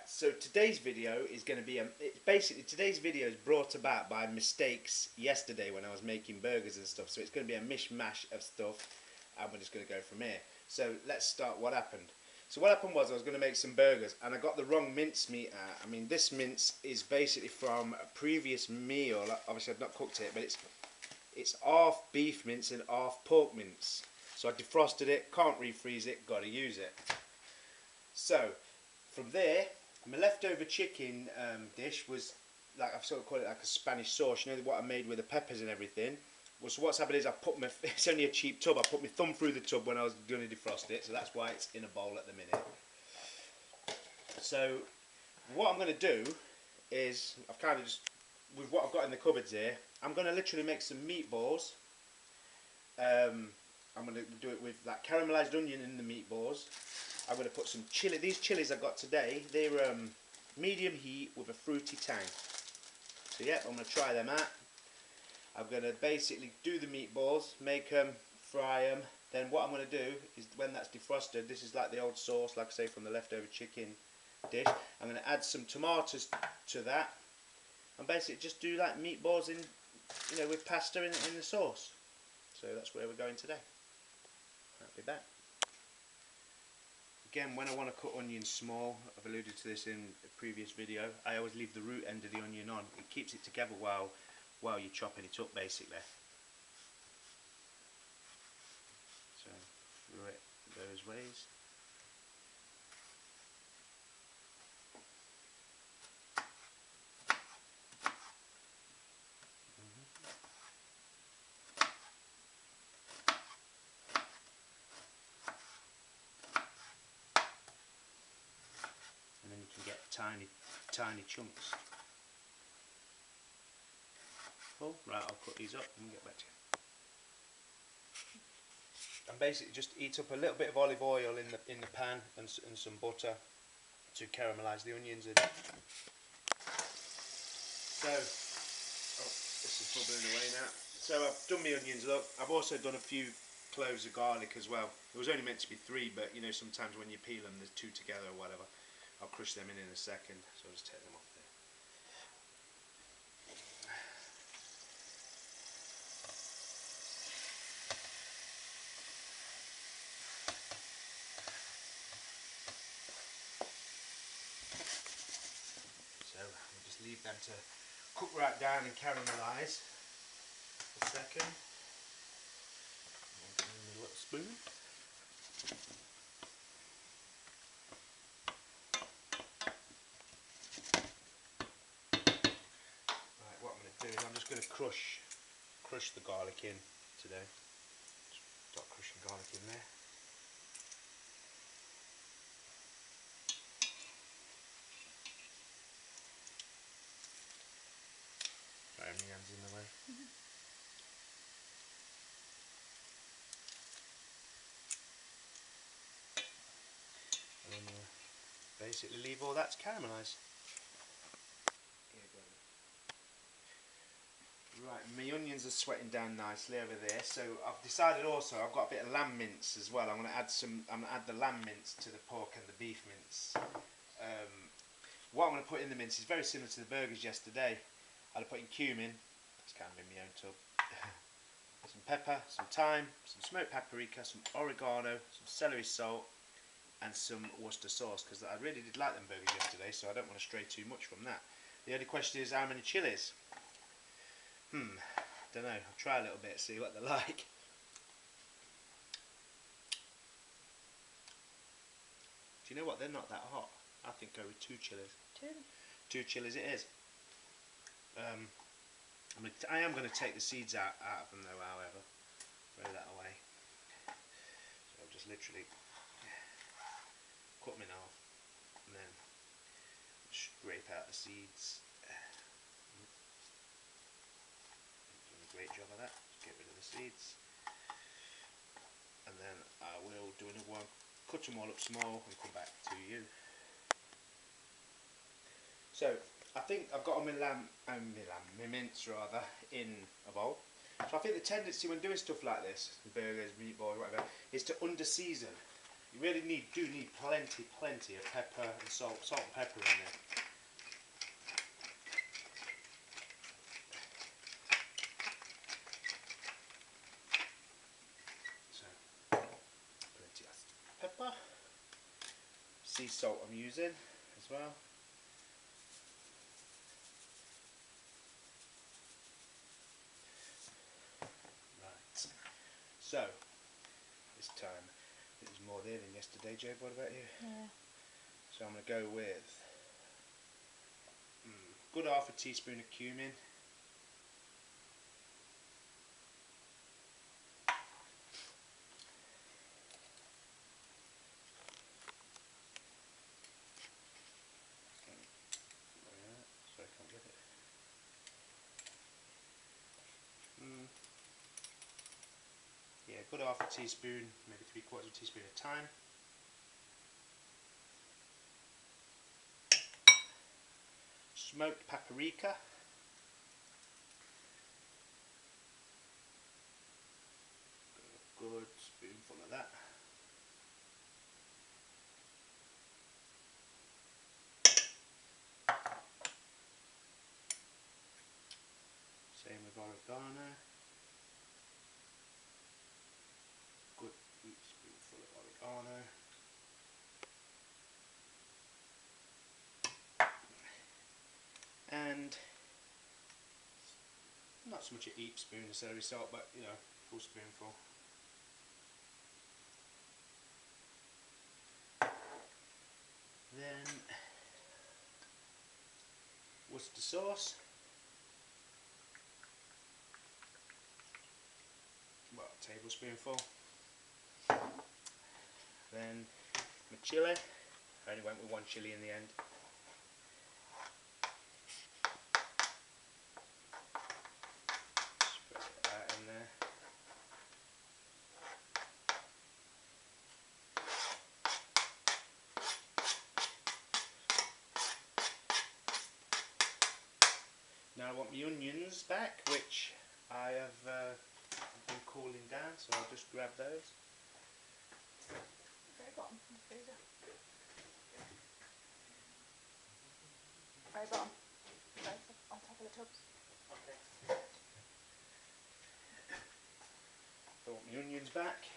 So today's video is going to be basically today's video is brought about by mistakes yesterday when I was making burgers and stuff. So it's going to be a mishmash of stuff, and we're just going to go from here. So let's start. What happened? So what happened was I was going to make some burgers, and I got the wrong mince meat out. I mean, this mince is basically from a previous meal. Obviously, I've not cooked it, but it's half beef mince and half pork mince. So I defrosted it. Can't refreeze it. Got to use it. So from there, my leftover chicken dish was, like, I've sort of called it like a Spanish sauce. You know what I made with the peppers and everything. Well, so what's happened is I put my, it's only a cheap tub, I put my thumb through the tub when I was going to defrost it, so that's why it's in a bowl at the minute. So what I'm going to do is, I've kind of just, with what I've got in the cupboards here, I'm going to literally make some meatballs. I'm going to do it with that caramelised onion in the meatballs. I'm going to put some chili. These chilies I got today, they're medium heat with a fruity tang. So yeah, I'm going to try them out. I'm going to basically do the meatballs, make them, fry them. Then what I'm going to do is, when that's defrosted, this is like the old sauce, like I say, from the leftover chicken dish. I'm going to add some tomatoes to that, and basically just do like meatballs in, you know, with pasta in the sauce. So that's where we're going today. I'll be back. Again, when I want to cut onions small, I've alluded to this in a previous video, I always leave the root end of the onion on. It keeps it together while you're chopping it up, basically. So, through it those ways. And then you can get tiny chunks. Oh, right, I'll cut these up and get back to you. And basically just heat up a little bit of olive oil in the pan and some butter to caramelise the onions in. So, oh, this is bubbling away now. So I've done my onions up. I've also done a few cloves of garlic as well. It was only meant to be 3, but you know, sometimes when you peel them there's 2 together or whatever. I'll crush them in a second, so I'll just take them off there. So we'll just leave them to cook right down and caramelise for a second. I'll give them a little spoon. Right, what I'm going to do is I'm just going to crush the garlic in today. Start crushing garlic in there. Sorry, my hand's in the way. And then basically leave all that to caramelise. Right, my onions are sweating down nicely over there. So I've decided also I've got a bit of lamb mince as well. I'm going to add the lamb mince to the pork and the beef mince. What I'm going to put in the mince is very similar to the burgers yesterday. I'll put in cumin. That's kind of in my own tub. Some pepper, some thyme, some smoked paprika, some oregano, some celery salt, and some Worcestershire sauce, because I really did like them burgers yesterday, so I don't want to stray too much from that. The only question is how many chilies. Don't know. I'll try a little bit, see what they're like. Do you know what? They're not that hot. I think go with 2 chilies. 2 chilies it is. I am going to take the seeds out of them though, however. Throw that away. So I'll just literally cut them in half and then scrape out the seeds. Done a great job of that. Just get rid of the seeds. And then I will do another one, cut them all up small and come back to you. So I think I've got my mince rather, in a bowl. So I think the tendency when doing stuff like this, burgers, meatballs, whatever, is to under season. You really do need plenty of pepper and salt and pepper in there. So, plenty of pepper. Sea salt I'm using as well. Right. So, this time it was more there than yesterday. Joe, what about you? Yeah. So I'm going to go with good half a teaspoon of cumin. Sorry, I can't get it. Yeah, good half a teaspoon, maybe 3/4 teaspoon of thyme. Smoked paprika. A good spoonful of that. Same with oregano. Good spoonful of oregano. And not so much a heap spoon of celery salt, but you know, full spoonful. Then Worcestershire sauce. Well, a tablespoonful. Then my chilli. I only went with 1 chilli in the end. Spread that in there. Now I want my onions back, which I have been cooling down, so I'll just grab those. Very bottom of the freezer. Very bottom. Right on top of the tubs. Okay. I want my onions back.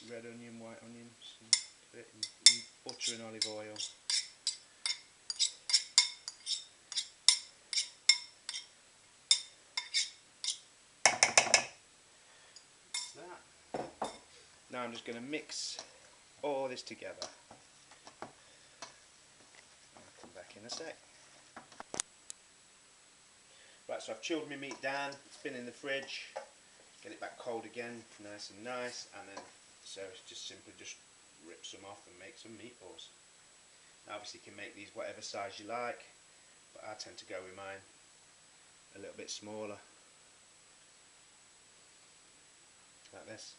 Red onion, white onions, and put it in butter and olive oil. That's that. Now I'm just going to mix all this together. I'll come back in a sec. Right, so I've chilled my meat down, it's been in the fridge, get it back cold again, nice, and then so it's just simply just rip some off and make some meatballs. Now obviously you can make these whatever size you like, but I tend to go with mine a little bit smaller, like this.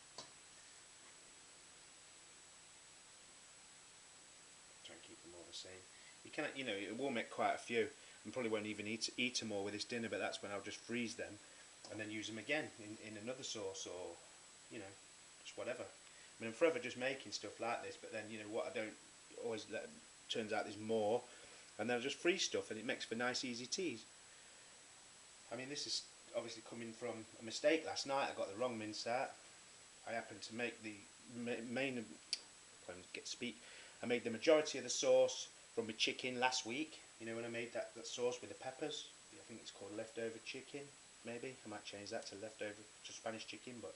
Try and keep them all the same. You can, you know, it will make quite a few, and probably won't even eat them all with this dinner, but that's when I'll just freeze them and then use them again in another sauce, or you know, just whatever. I mean, I'm forever just making stuff like this, but then you know what I don't always let, turns out there's more, and then I just freeze stuff and it makes for nice easy teas. I mean, this is obviously coming from a mistake last night. I got the wrong mince out. I happened to make the main, I made the majority of the sauce from my chicken last week. You know, when I made that sauce with the peppers, I think it's called leftover chicken, maybe. I might change that to leftover to Spanish chicken, but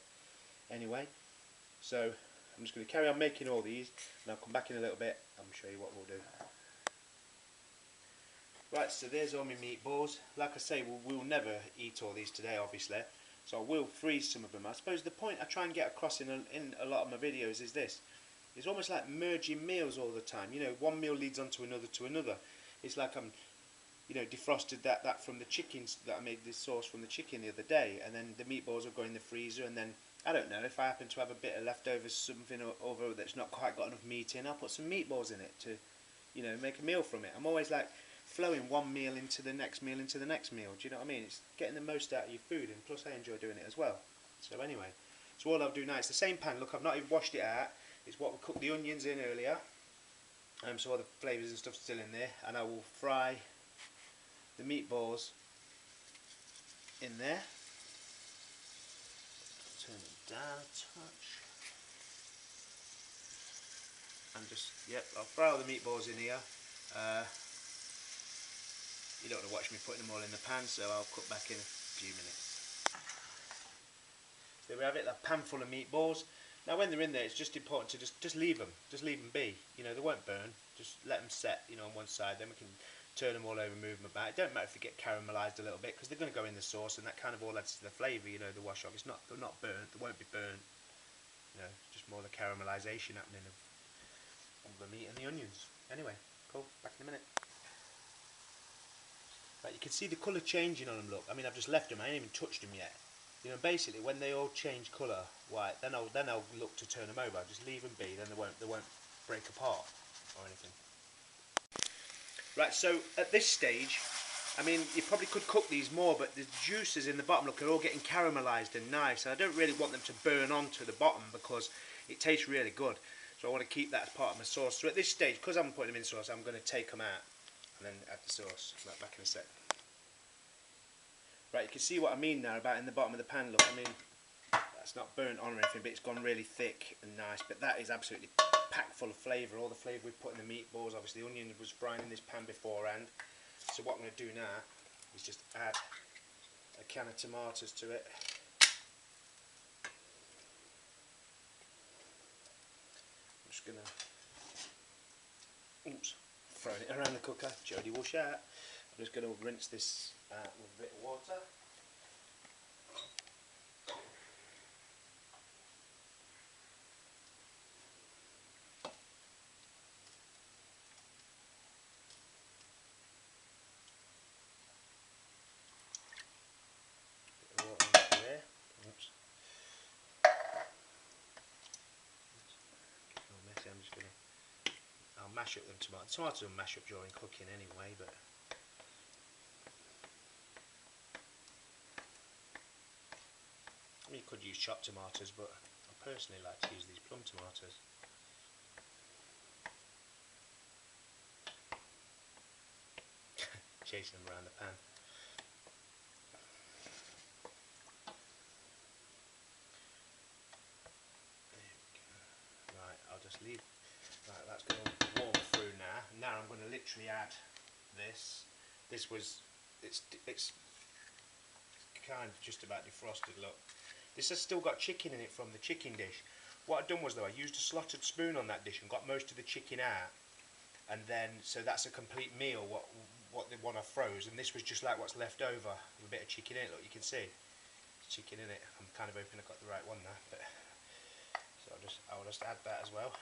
anyway. So I'm just going to carry on making all these, and I'll come back in a little bit and show you what we'll do. Right, so there's all my meatballs. Like I say, we'll never eat all these today, obviously. So I will freeze some of them. I suppose the point I try and get across in a lot of my videos is this. It's almost like merging meals all the time. You know, one meal leads on to another. It's like I'm, you know, defrosted that from the chickens, that I made this sauce from the chicken the other day, and then the meatballs will go in the freezer, and then, I don't know, if I happen to have a bit of leftovers, something over that's not quite got enough meat in, I'll put some meatballs in it to, you know, make a meal from it. I'm always like flowing one meal into the next meal into the next meal. Do you know what I mean? It's getting the most out of your food, and plus I enjoy doing it as well. So anyway, so all I'll do now, it's the same pan. Look, I've not even washed it out. It's what we cooked the onions in earlier. So all the flavours and stuff's still in there, and I will fry the meatballs in there. Turn it down a touch. And just, yep, I'll fry all the meatballs in here. You don't want to watch me putting them all in the pan, so I'll cut back in a few minutes. There we have it, a pan full of meatballs. Now when they're in there, it's just important to just leave them be. You know, they won't burn. Just let them set, you know, on one side. Then we can turn them all over, move them about. It don't matter if they get caramelised a little bit, because they're going to go in the sauce, and that kind of all adds to the flavour. You know, the wash off. They're not burnt. They won't be burnt. You know, just more the caramelisation happening of the meat and the onions. Anyway, cool. Back in a minute. Right, you can see the colour changing on them. Look, I mean, I've just left them. I ain't even touched them yet. You know, basically, when they all change colour, white, then I'll look to turn them over. I'll just leave them be. Then they won't break apart or anything. Right, so at this stage, I mean, you probably could cook these more, but the juices in the bottom, look, are all getting caramelised and nice. And I don't really want them to burn onto the bottom because it tastes really good. So I want to keep that as part of my sauce. So at this stage, because I'm putting them in sauce, I'm going to take them out and then add the sauce. Right, back in a sec. Right, you can see what I mean now about in the bottom of the pan. Look, I mean, that's not burnt on or anything, but it's gone really thick and nice. But that is absolutely packed full of flavour. All the flavour we put in the meatballs. Obviously, the onion was frying in this pan beforehand. So what I'm going to do now is just add a can of tomatoes to it. I'm just going to, oops, throwing it around the cooker. Jodie will shout. I'm just going to rinse this out with a bit of water. Bit of water into there. Oops. It's all messy. I'm just going to, I'll mash up them tomatoes. Tomatoes will mash up during cooking anyway, but I mean, you could use chopped tomatoes, but I personally like to use these plum tomatoes. Chasing them around the pan. There we go. Right, I'll just leave. Right, that's going to warm through now. Now I'm going to literally add this. It's kind of just about defrosted. Look, this has still got chicken in it from the chicken dish. What I've done was, though, I used a slotted spoon on that dish and got most of the chicken out, and then so that's a complete meal. What the one I froze, and this was just like what's left over with a bit of chicken in it. Look, you can see there's chicken in it. I'm kind of hoping I got the right one there, but so I'll just add that as well.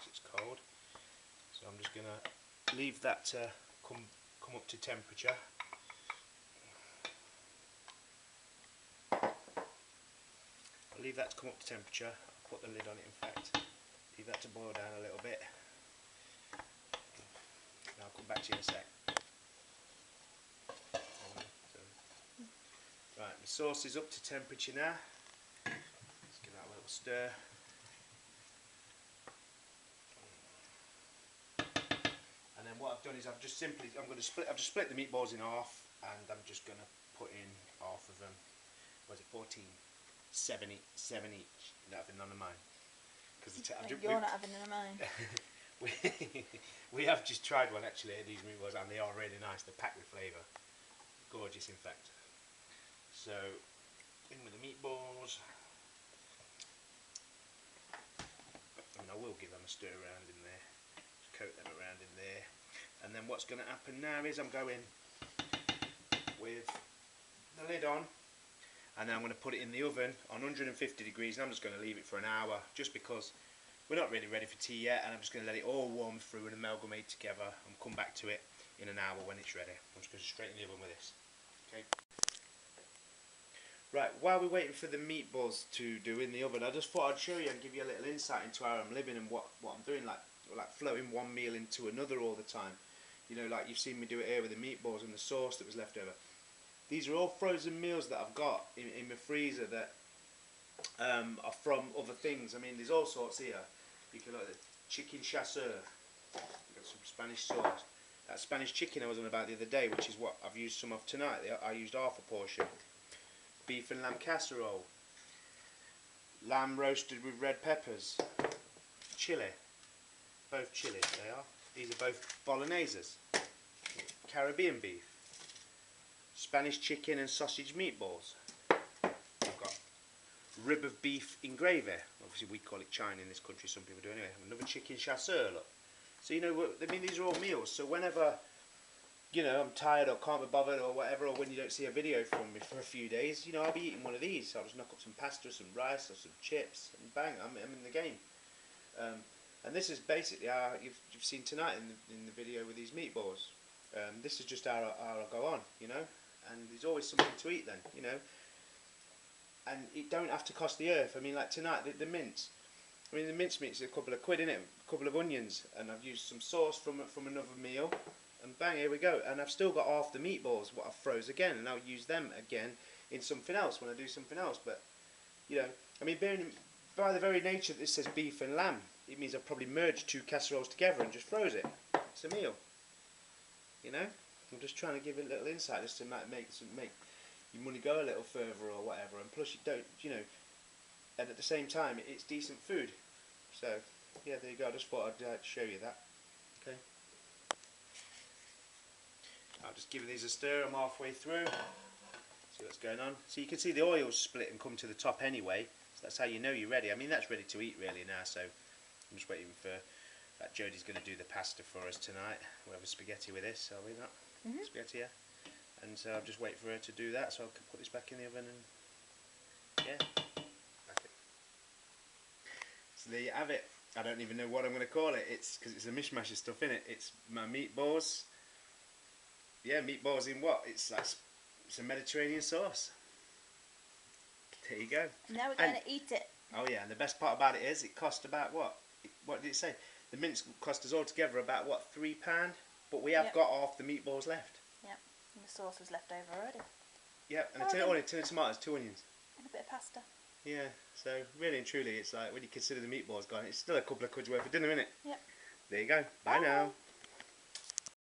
It's cold, so I'm just gonna leave that to come up to temperature. I'll leave that to come up to temperature. I'll put the lid on it, in fact. Leave that to boil down a little bit. And I'll come back to you in a sec. Right, the sauce is up to temperature now. Let's give that a little stir. And then what I've done is I've just split the meatballs in half, and I'm just going to put in half of them. Was it 14? 7 each. You're not having none of mine. You're not having none of mine. we have just tried one actually, these meatballs, and they are really nice. They're packed with flavour. Gorgeous, in fact. So, in with the meatballs. And I will give them a stir around in there. Just coat them around in there. And then what's going to happen now is I'm going with the lid on. And then I'm going to put it in the oven on 150 degrees, and I'm just going to leave it for an hour, just because we're not really ready for tea yet, and I'm just going to let it all warm through and amalgamate together, and come back to it in an hour when it's ready. I'm just going straight in the oven with this. Okay. Right, while we're waiting for the meatballs to do in the oven, I just thought I'd show you and give you a little insight into how I'm living and what I'm doing, like floating one meal into another all the time. You know, like you've seen me do it here with the meatballs and the sauce that was left over. These are all frozen meals that I've got in my freezer that are from other things. I mean, there's all sorts here. You can look at the chicken chasseur, got some Spanish sauce. That Spanish chicken I was on about the other day, which is what I've used some of tonight. I used half a portion. Beef and lamb casserole, lamb roasted with red peppers, chili, both chilies they are. These are both bologneses, Caribbean beef, Spanish chicken and sausage meatballs. I've got rib of beef in gravy. Obviously we call it chine in this country, some people do anyway. Another chicken chasseur, look. So you know, I mean, these are all meals. So whenever, you know, I'm tired or can't be bothered or whatever, or when you don't see a video from me for a few days, you know, I'll be eating one of these. I'll just knock up some pasta, some rice or some chips, and bang, I'm in the game. And this is basically how you've seen tonight in the video with these meatballs. This is just how I go on, you know, and there's always something to eat then, you know. And it don't have to cost the earth. I mean, like tonight, the mince. I mean, the mince meat's a couple of quid in it, a couple of onions, and I've used some sauce from another meal. And bang, here we go. And I've still got half the meatballs, what I've froze again, and I'll use them again in something else when I do something else. But, you know, I mean, by the very nature that this says beef and lamb, it means I've probably merged two casseroles together and just froze it. It's a meal. You know? I'm just trying to give it a little insight just to make your money go a little further or whatever. And plus, you don't, you know, and at the same time, it's decent food. So, yeah, there you go. I just thought I'd show you that. Okay. I'll just give these a stir. I'm halfway through. See what's going on. So you can see the oil's split and come to the top anyway. So that's how you know you're ready. I mean, that's ready to eat really now. So I'm just waiting for that. Jodie's going to do the pasta for us tonight. We'll have a spaghetti with this, are we not? Mm-hmm. Spaghetti, yeah. And so I'll just wait for her to do that. So I can put this back in the oven and yeah. Back it. So there you have it. I don't even know what I'm going to call it. It's because it's a mishmash of stuff in it. It's my meatballs. Yeah, meatballs in what? It's like it's a Mediterranean sauce. There you go. Now we're going to eat it. Oh yeah, and the best part about it is it cost about what? What did it say? The mince cost us all together about what, £3? But we have got half the meatballs left. Yep, and the sauce was left over already. Yep, and a tin of tomatoes, 2 onions. And a bit of pasta. Yeah, so really and truly, it's like when you consider the meatballs gone, it's still a couple of quid's worth of dinner, isn't it? Yep. There you go. Bye now.